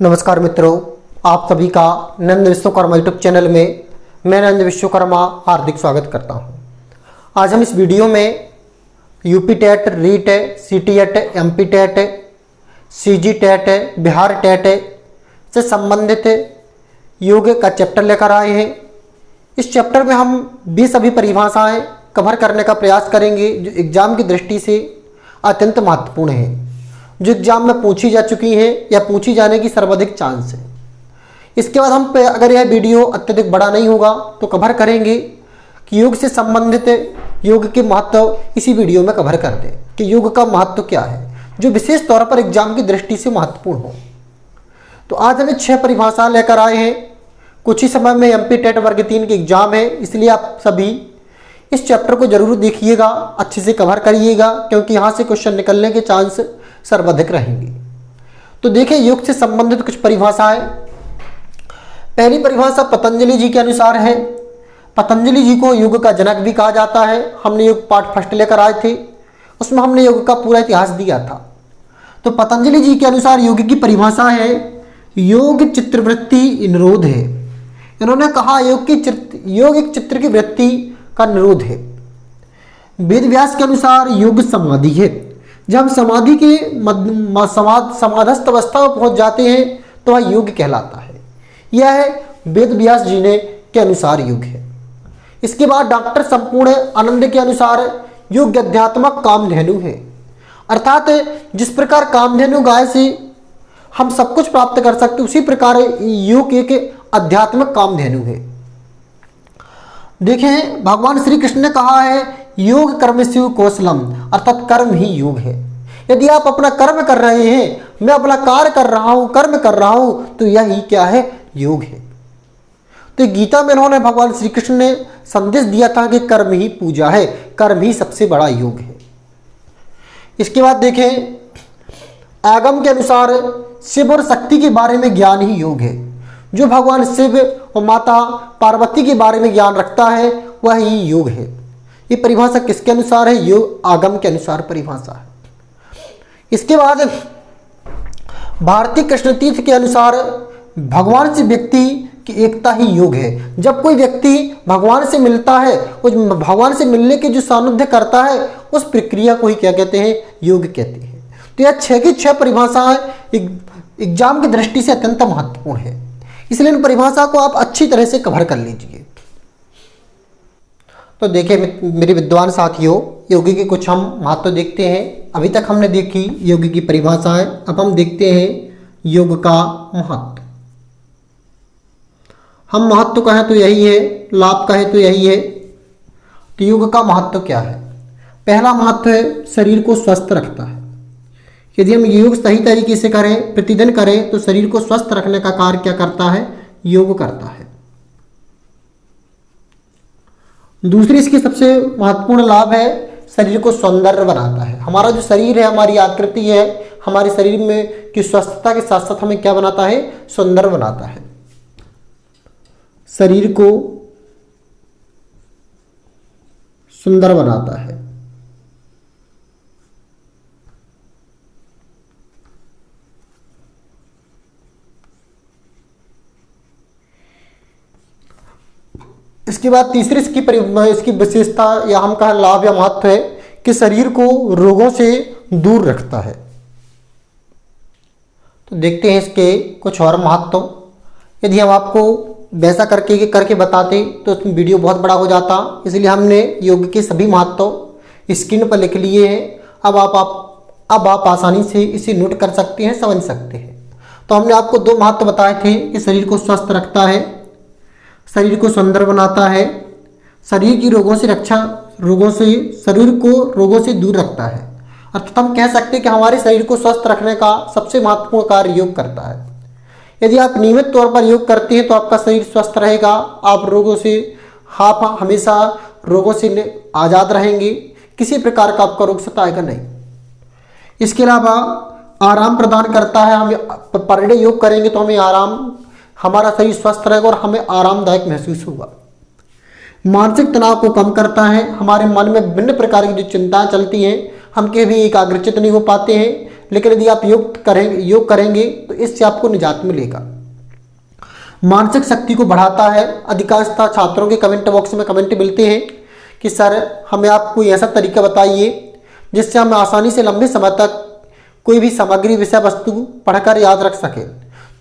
नमस्कार मित्रों, आप सभी का नंद विश्वकर्मा यूट्यूब चैनल में मैं नंद विश्वकर्मा हार्दिक स्वागत करता हूं। आज हम इस वीडियो में UP TET, REET, CTET, MP TET, CG TET, Bihar TET से संबंधित योग का चैप्टर लेकर आए हैं। इस चैप्टर में हम 20 सभी परिभाषाएं कवर करने का प्रयास करेंगे जो एग्जाम की दृष्टि से अत्यंत महत्वपूर्ण है, जो एग्जाम में पूछी जा चुकी है या पूछी जाने की सर्वाधिक चांस है। इसके बाद हम अगर यह वीडियो अत्यधिक बड़ा नहीं होगा तो कवर करेंगे कि योग से संबंधित योग के महत्व इसी वीडियो में कवर कर दें कि योग का महत्व क्या है जो विशेष तौर पर एग्जाम की दृष्टि से महत्वपूर्ण हो। तो आज हमें 6 परिभाषा लेकर आए हैं। कुछ ही समय में एमपी टेट वर्ग 3 की एग्जाम है, इसलिए आप सभी इस चैप्टर को जरूर देखिएगा, अच्छे से कवर करिएगा क्योंकि यहाँ से क्वेश्चन निकलने के चांस सर्वाधिक रहेंगे। तो देखिए योग से संबंधित कुछ परिभाषाएं। पहली परिभाषा पतंजलि जी के अनुसार है। पतंजलि जी को योग का जनक भी कहा जाता है। हमने योग पार्ट फर्स्ट लेकर आए थे, उसमें हमने योग का पूरा इतिहास दिया था। तो पतंजलि जी के अनुसार योग की परिभाषा है योग चित्रवृत्ति निरोध है। इन्होंने कहा योग एक चित्र की वृत्ति का निरोध है। वेद व्यास के अनुसार योग समाधि है। जब हम समाधि के समाधस्थ अवस्था में पहुंच जाते हैं तो वह योग कहलाता है। यह है वेद व्यास जी ने के अनुसार योग है। इसके बाद डॉक्टर संपूर्ण आनंद के अनुसार योग अध्यात्मक कामधेनु है, अर्थात जिस प्रकार कामधेनु गाय से हम सब कुछ प्राप्त कर सकते उसी प्रकार योग एक आध्यात्मिक कामधेनु है। देखें भगवान श्री कृष्ण ने कहा है योग कर्मस्यु कौशलम, अर्थात कर्म ही योग है। यदि आप अपना कर्म कर रहे हैं, मैं अपना कार्य कर रहा हूं, कर्म कर रहा हूं, तो यही क्या है? योग है। तो गीता में इन्होंने भगवान श्री कृष्ण ने संदेश दिया था कि कर्म ही पूजा है, कर्म ही सबसे बड़ा योग है। इसके बाद देखें आगम के अनुसार शिव और शक्ति के बारे में ज्ञान ही योग है। जो भगवान शिव और माता पार्वती के बारे में ज्ञान रखता है वह ही योग है। ये परिभाषा किसके अनुसार है? योग आगम के अनुसार परिभाषा है। इसके बाद भारतीय कृष्ण तीर्थ के अनुसार भगवान से व्यक्ति की एकता ही योग है। जब कोई व्यक्ति भगवान से मिलता है, उस भगवान से मिलने के जो सानिध्य करता है उस प्रक्रिया को ही क्या कहते हैं? योग कहते हैं। तो यह 6 की 6 परिभाषाएं एग्जाम की दृष्टि से अत्यंत महत्वपूर्ण है, इसलिए इन परिभाषा को आप अच्छी तरह से कवर कर लीजिए। तो देखिए मेरे विद्वान साथियों, योगी के कुछ हम महत्व देखते हैं। अभी तक हमने देखी योगी की परिभाषाएं, अब हम देखते हैं योग का महत्व। हम महत्व कहें तो यही है, लाभ कहें तो यही है। तो योग का महत्व क्या है? पहला महत्व है शरीर को स्वस्थ रखता है। यदि हम योग सही तरीके से करें, प्रतिदिन करें, तो शरीर को स्वस्थ रखने का कार्य क्या करता है? योग करता है। दूसरी इसकी सबसे महत्वपूर्ण लाभ है शरीर को सौंदर्य बनाता है। हमारा जो शरीर है, हमारी आकृति है, हमारे शरीर में की स्वस्थता के साथ साथ हमें क्या बनाता है? सौंदर्य बनाता है। शरीर को सुंदर बनाता है। इसके बाद तीसरी इसकी विशेषता या हम कहें लाभ या महत्व है कि शरीर को रोगों से दूर रखता है। तो देखते हैं इसके कुछ और महत्व। यदि हम आपको वैसा करके बताते तो वीडियो बहुत बड़ा हो जाता, इसलिए हमने योग के सभी महत्व स्क्रीन पर लिख लिए हैं। अब आप आसानी से इसे नोट कर सकते हैं, समझ सकते हैं। तो हमने आपको 2 महत्व बताए थे कि शरीर को स्वस्थ रखता है, शरीर को सुंदर बनाता है, शरीर को रोगों से दूर रखता है। अर्थात हम कह सकते हैं कि हमारे शरीर को स्वस्थ रखने का सबसे महत्वपूर्ण कार्य योग करता है। यदि आप नियमित तौर पर योग करते हैं तो आपका शरीर स्वस्थ रहेगा, आप हमेशा रोगों से आज़ाद रहेंगे, किसी प्रकार का आपका रोग सताएगा नहीं। इसके अलावा आराम प्रदान करता है। हम पर डे योग करेंगे तो हमारा शरीर स्वस्थ रहेगा और हमें आरामदायक महसूस होगा। मानसिक तनाव को कम करता है। हमारे मन में विभिन्न प्रकार की जो चिंताएं चलती हैं, हम कभी एकाग्रचित नहीं हो पाते हैं, लेकिन यदि आप योग करेंगे तो इससे आपको निजात मिलेगा। मानसिक शक्ति को बढ़ाता है। अधिकांशतः छात्रों के कमेंट बॉक्स में कमेंट मिलते हैं कि सर हमें आप कोई ऐसा तरीका बताइए जिससे हम आसानी से लंबे समय तक कोई भी सामग्री विषय वस्तु पढ़कर याद रख सकें।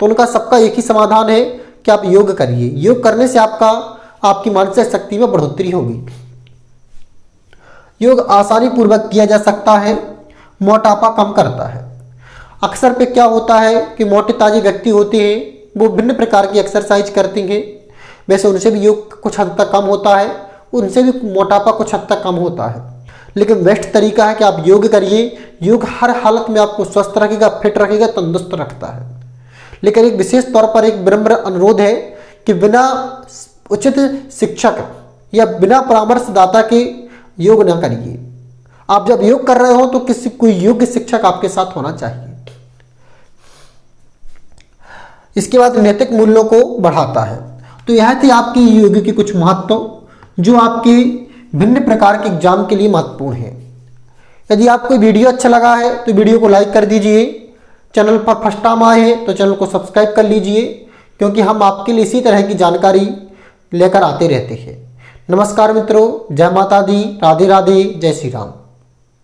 तो उनका सबका एक ही समाधान है कि आप योग करिए। योग करने से आपकी मानसिक शक्ति में बढ़ोतरी होगी। योग आसानी पूर्वक किया जा सकता है। मोटापा कम करता है। अक्सर पे क्या होता है कि मोटे ताजे व्यक्ति होते हैं, वो भिन्न प्रकार की एक्सरसाइज करती हैं, वैसे उनसे भी योग कुछ हद तक कम होता है, उनसे भी मोटापा कुछ हद तक कम होता है। लेकिन बेस्ट तरीका है कि आप योग करिए। योग हर हालत में आपको स्वस्थ रखेगा, फिट रखेगा, तंदुरुस्त रखता है। लेकिन एक विशेष तौर पर एक विनम्र अनुरोध है कि बिना उचित शिक्षक या बिना परामर्शदाता के योग न करिए। आप जब योग कर रहे हो तो कोई योग्य शिक्षक आपके साथ होना चाहिए। इसके बाद नैतिक मूल्यों को बढ़ाता है। तो यह थी आपकी योग की कुछ महत्व जो आपके भिन्न प्रकार के एग्जाम के लिए महत्वपूर्ण है। यदि आपको वीडियो अच्छा लगा है तो वीडियो को लाइक कर दीजिए। चैनल पर फर्स्ट टाइम आए हैं तो चैनल को सब्सक्राइब कर लीजिए, क्योंकि हम आपके लिए इसी तरह की जानकारी लेकर आते रहते हैं। नमस्कार मित्रों, जय माता दी, राधे राधे, जय श्री राम।